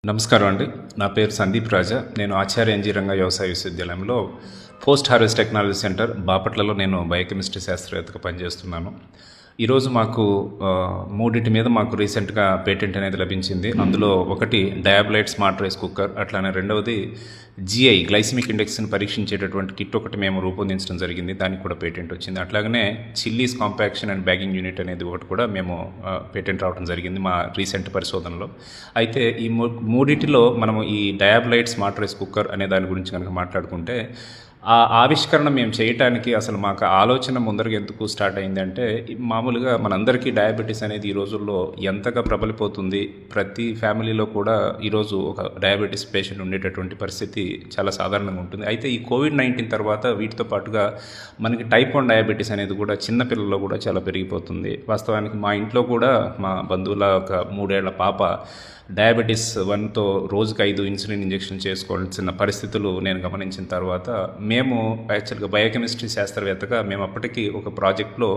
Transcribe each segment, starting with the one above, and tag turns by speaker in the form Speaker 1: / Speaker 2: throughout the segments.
Speaker 1: నమస్కారం అండి. నా పేరు సందీప్ రాజా. నేను ఆచార్య ఎన్జీ రంగా వ్యవసాయ విశ్వవిద్యాలయంలో పోస్ట్ హార్వెస్ట్ టెక్నాలజీ సెంటర్ బాపట్లలో నేను బయోకెమిస్ట్రీ శాస్త్రవేత్తగా పనిచేస్తున్నాను. ఈరోజు మాకు మూడింటి మీద మాకు రీసెంట్గా పేటెంట్ అనేది లభించింది. అందులో ఒకటి డయాబలైట్ స్మార్ట్ రైస్ కుక్కర్, అట్లానే రెండవది జిఐ గ్లైసిమిక్ ఇండెక్స్ని పరీక్షించేటటువంటి కిట్ ఒకటి మేము రూపొందించడం జరిగింది. దానికి కూడా పేటెంట్ వచ్చింది. అట్లాగనే chillies compaction and bagging unit అనేది ఒకటి కూడా మేము పేటెంట్ రావడం జరిగింది మా రీసెంట్ పరిశోధనలో. అయితే ఈ మూడింటిలో మనము ఈ డయాబలైట్ స్మార్ట్ రైస్ కుక్కర్ అనే దాని గురించి కనుక మాట్లాడుకుంటే, ఆ ఆవిష్కరణ మేము చేయటానికి అసలు మాకు ఆలోచన ముందరగా ఎందుకు స్టార్ట్ అయిందంటే, మామూలుగా మనందరికీ డయాబెటీస్ అనేది ఈ రోజుల్లో ఎంతగా ప్రబలిపోతుంది. ప్రతి ఫ్యామిలీలో కూడా ఈరోజు ఒక డయాబెటీస్ పేషెంట్ ఉండేటటువంటి పరిస్థితి చాలా సాధారణంగా ఉంటుంది. అయితే ఈ కోవిడ్-19 తర్వాత వీటితో పాటుగా మనకి టైప్ 1 డయాబెటీస్ అనేది కూడా చిన్నపిల్లల్లో కూడా చాలా పెరిగిపోతుంది. వాస్తవానికి మా ఇంట్లో కూడా మా బంధువుల ఒక 3 ఏళ్ల పాప డయాబెటీస్ 1తో రోజుకి 5 ఇన్సులిన్ ఇంజెక్షన్ చేసుకోవాల్సిన పరిస్థితులు నేను గమనించిన తర్వాత మేము యాక్చువల్గా బయోకెమిస్ట్రీ శాస్త్రవేత్తగా మేము అప్పటికి ఒక ప్రాజెక్ట్లో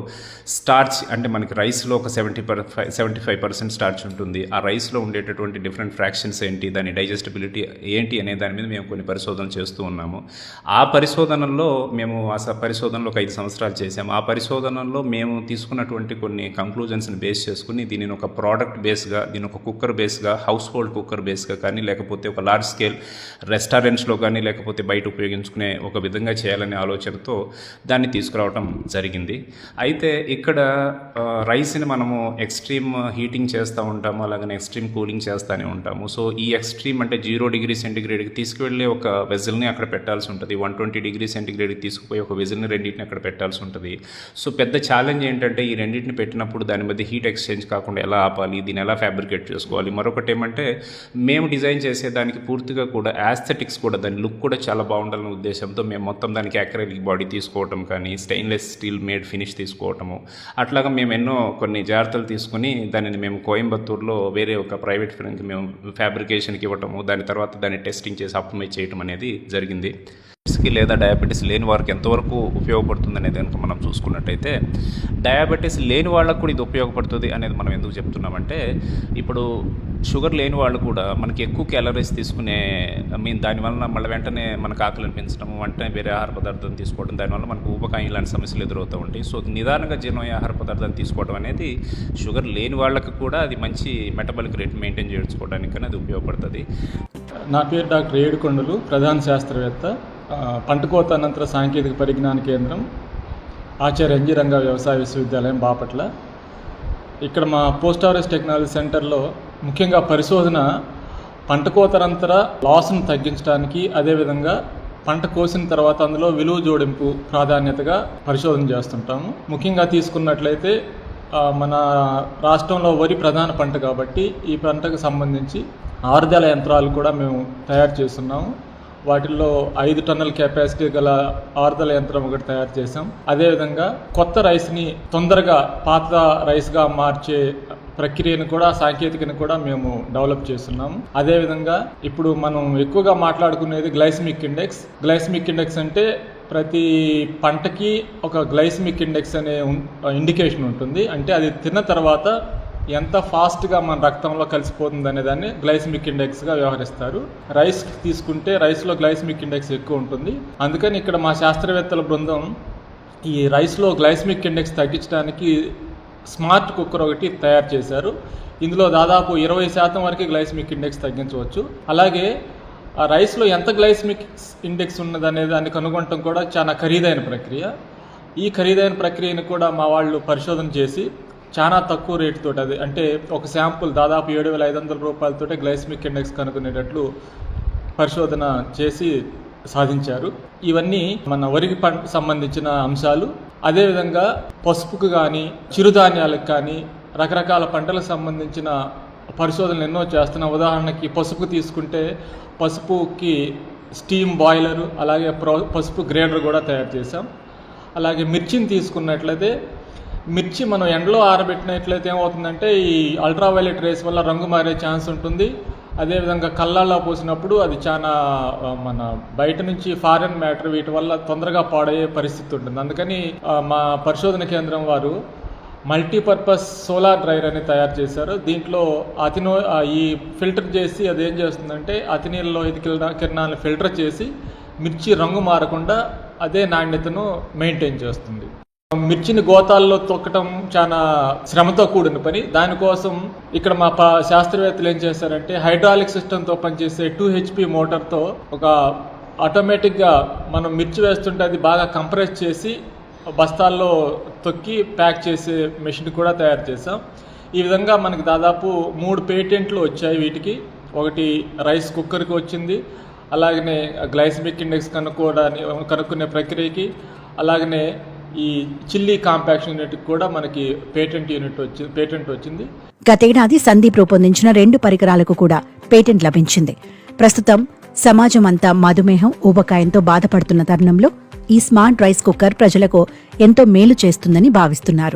Speaker 1: స్టార్చ్ అంటే మనకి రైస్లో ఒక 75% స్టార్చ్ ఉంటుంది. ఆ రైస్లో ఉండేటటువంటి డిఫరెంట్ ఫ్రాక్షన్స్ ఏంటి, దాని డైజెస్టబిలిటీ ఏంటి అనే దాని మీద మేము కొన్ని పరిశోధనలు చేస్తూ ఉన్నాము. ఆ పరిశోధనల్లో మేము పరిశోధనలో ఒక 5 సంవత్సరాలు చేసాము. ఆ పరిశోధనలో మేము తీసుకున్నటువంటి కొన్ని కంక్లూజన్స్ని బేస్ చేసుకుని దీనిని ఒక ప్రోడక్ట్ బేస్గా, దీని ఒక కుక్కర్ బేస్గా, హౌస్ హోల్డ్ కుక్కర్ బేస్గా కానీ, లేకపోతే ఒక లార్జ్ స్కేల్ రెస్టారెంట్స్లో కానీ, లేకపోతే బయట ఉపయోగించుకునే ఒక విధంగా చేయాలనే ఆలోచనతో దాన్ని తీసుకురావడం జరిగింది. అయితే ఇక్కడ రైస్ని మనము ఎక్స్ట్రీమ్ హీటింగ్ చేస్తూ ఉంటాము, అలాగనే ఎక్స్ట్రీమ్ కూలింగ్ చేస్తూనే ఉంటాము. సో ఈ ఎక్స్ట్రీమ్ అంటే 0 డిగ్రీ సెంటిగ్రేడ్కి తీసుకువెళ్ళే ఒక వెజిల్ని అక్కడ పెట్టాల్సి ఉంటుంది. 120 డిగ్రీ సెంటిగ్రేడ్కి తీసుకుపోయి ఒక వెజిల్ని రెండింటిని అక్కడ పెట్టాల్సి ఉంటుంది. సో పెద్ద ఛాలెంజ్ ఏంటంటే, ఈ రెండింటిని పెట్టినప్పుడు దాని మధ్య హీట్ ఎక్స్చేంజ్ కాకుండా ఎలా ఆపాలి, దీన్ని ఎలా ఫ్యాబ్రికేట్ చేసుకోవాలి. మరొకటి ఏమంటే, మేము డిజైన్ చేసేదానికి పూర్తిగా కూడా యాస్థెటిక్స్ కూడా, దాని లుక్ కూడా చాలా బాగుండాలనే ఉద్దేశంతో మేము మొత్తం దానికి అక్రిలిక్ బాడీ తీసుకోవటం కానీ, స్టెయిన్లెస్ స్టీల్ మేడ్ ఫినిష్ తీసుకోవటము, అట్లాగా మేము ఎన్నో కొన్ని జాగ్రత్తలు తీసుకుని దానిని మేము కోయంబత్తూరులో వేరే ఒక ప్రైవేట్ ఫిర్మ్కి మేము ఫ్యాబ్రికేషన్కి ఇవ్వటము, దాని తర్వాత దాన్ని టెస్టింగ్ చేసి ఆప్టిమైజ్ చేయటం అనేది జరిగింది. లేదా డయాబెటీస్ లేని వారికి ఎంతవరకు ఉపయోగపడుతుంది అనేది కనుక మనం చూసుకున్నట్టయితే, డయాబెటీస్ లేని వాళ్ళకు కూడా ఇది ఉపయోగపడుతుంది అనేది మనం ఎందుకు చెప్తున్నామంటే, ఇప్పుడు షుగర్ లేని వాళ్ళు కూడా మనకి ఎక్కువ క్యాలరీస్ తీసుకునే దానివల్ల మళ్ళీ వెంటనే మనకు ఆకలి అనిపించడం, వెంటనే వేరే ఆహార పదార్థాన్ని తీసుకోవడం, దానివల్ల మనకు ఊబకాయం ఇలాంటి సమస్యలు ఎదురవుతూ ఉంటాయి. సో నిదానంగా జీర్ణమయ్యే ఆహార పదార్థాన్ని తీసుకోవడం అనేది షుగర్ లేని వాళ్ళకి కూడా అది మంచి మెటబాలిక్ రేట్ మెయింటైన్ చేసుకోవడానికి అది ఉపయోగపడుతుంది.
Speaker 2: నా పేరు డాక్టర్ ఏడుకొండలు, ప్రధాన శాస్త్రవేత్త, పంటకోత అనంతర సాంకేతిక పరిజ్ఞాన కేంద్రం, ఆచార్య ఎన్జీ రంగా వ్యవసాయ విశ్వవిద్యాలయం బాపట్ల. ఇక్కడ మా పోస్ట్ హార్వెస్ట్ టెక్నాలజీ సెంటర్లో ముఖ్యంగా పరిశోధన పంటకోత అనంతర లాస్ను తగ్గించడానికి, అదేవిధంగా పంట కోసిన తర్వాత అందులో విలువ జోడింపు ప్రాధాన్యతగా పరిశోధన చేస్తుంటాము. ముఖ్యంగా తీసుకున్నట్లయితే మన రాష్ట్రంలో వరి ప్రధాన పంట కాబట్టి ఈ పంటకు సంబంధించి ఆరుదల యంత్రాలు కూడా మేము తయారు చేస్తున్నాము. వాటిల్లో 5 టన్నుల కెపాసిటీ గల ఆరుదల యంత్రం ఒకటి తయారు చేసాం. అదేవిధంగా కొత్త రైస్ని తొందరగా పాత రైస్గా మార్చే ప్రక్రియను కూడా, సాంకేతికను కూడా మేము డెవలప్ చేస్తున్నాము. అదేవిధంగా ఇప్పుడు మనం ఎక్కువగా మాట్లాడుకునేది గ్లైసిమిక్ ఇండెక్స్. గ్లైసిమిక్ ఇండెక్స్ అంటే ప్రతి పంటకి ఒక గ్లైసిమిక్ ఇండెక్స్ అనే ఇండికేషన్ ఉంటుంది. అంటే అది తిన్న తర్వాత ఎంత ఫాస్ట్గా మన రక్తంలో కలిసిపోతుంది అనే దాన్ని గ్లైసిమిక్ ఇండెక్స్గా వ్యవహరిస్తారు. రైస్ తీసుకుంటే రైస్లో గ్లైసిమిక్ ఇండెక్స్ ఎక్కువ ఉంటుంది. అందుకని ఇక్కడ మా శాస్త్రవేత్తల బృందం ఈ రైస్లో గ్లైసిమిక్ ఇండెక్స్ తగ్గించడానికి స్మార్ట్ కుక్కర్ ఒకటి తయారు చేశారు. ఇందులో దాదాపు 20% వరకు గ్లైసిమిక్ ఇండెక్స్ తగ్గించవచ్చు. అలాగే ఆ రైస్లో ఎంత గ్లైసిమిక్ ఇండెక్స్ ఉన్నదనే దాన్ని కనుగొనడం కూడా చాలా ఖరీదైన ప్రక్రియ. ఈ ఖరీదైన ప్రక్రియను కూడా మా వాళ్ళు పరిశోధన చేసి చాలా తక్కువ రేటుతో, అది అంటే ఒక శాంపుల్ దాదాపు 7,500 రూపాయలతోటే గ్లైసిమిక్ ఇండెక్స్ కనుగొనేటట్లు పరిశోధన చేసి సాధించారు. ఇవన్నీ మన వరికి పంటకు సంబంధించిన అంశాలు. అదేవిధంగా పసుపుకు కానీ, చిరుధాన్యాలకు కానీ, రకరకాల పంటలకు సంబంధించిన పరిశోధనలు ఎన్నో చేస్తున్నాం. ఉదాహరణకి పసుపు తీసుకుంటే పసుపుకి స్టీమ్ బాయిలరు, అలాగే పసుపు గ్రైండర్ కూడా తయారు చేసాం. అలాగే మిర్చిని తీసుకున్నట్లయితే, మిర్చి మనం ఎండలో ఆరబెట్టినట్లయితే ఏమవుతుందంటే, ఈ అల్ట్రావైలెట్ రేస్ వల్ల రంగు మారే ఛాన్స్ ఉంటుంది. అదేవిధంగా కళ్ళల్లో పోసినప్పుడు అది చాలా మన బయట నుంచి ఫారెన్ మ్యాటర్ వీటి వల్ల తొందరగా పాడయ్యే పరిస్థితి ఉంటుంది. అందుకని మా పరిశోధన కేంద్రం వారు మల్టీపర్పస్ సోలార్ డ్రైయర్ అని తయారు చేశారు. దీంట్లో ఈ ఫిల్టర్ చేసి అదేం చేస్తుందంటే అతినీళ్ళలో ఇది కిరణాలను ఫిల్టర్ చేసి మిర్చి రంగు మారకుండా అదే నాణ్యతను మెయింటైన్ చేస్తుంది. మిర్చిని గోతాల్లో తొక్కటం చాలా శ్రమతో కూడిన పని. దానికోసం ఇక్కడ మా శాస్త్రవేత్తలు ఏం చేశారంటే హైడ్రాలిక్ సిస్టంతో పనిచేసే 2 HP మోటార్తో ఒక ఆటోమేటిక్గా మనం మిర్చి వేస్తుంటే అది బాగా కంప్రెస్ చేసి బస్తాల్లో తొక్కి ప్యాక్ చేసే మెషిన్ కూడా తయారు చేసాం. ఈ విధంగా మనకి దాదాపు 3 పేటెంట్లు వచ్చాయి. వీటికి ఒకటి రైస్ కుక్కర్కి వచ్చింది, అలాగనే గ్లైసమిక్ ఇండెక్స్ కనుక్కునే ప్రక్రియకి, అలాగనే ఈ చిల్లీ కాంపాక్షన్ యూనిట్కి కూడా మనకి పేటెంట్ వచ్చింది.
Speaker 3: గతేడాది సందీప్ రూపొందించిన 2 పరికరాలకు కూడా పేటెంట్ లభించింది. ప్రస్తుతం సమాజం అంతా మధుమేహం, ఊబకాయంతో బాధపడుతున్న తరుణంలో ఈ స్మార్ట్ రైస్ కుక్కర్ ప్రజలకు ఎంతో మేలు చేస్తుందని భావిస్తున్నారు.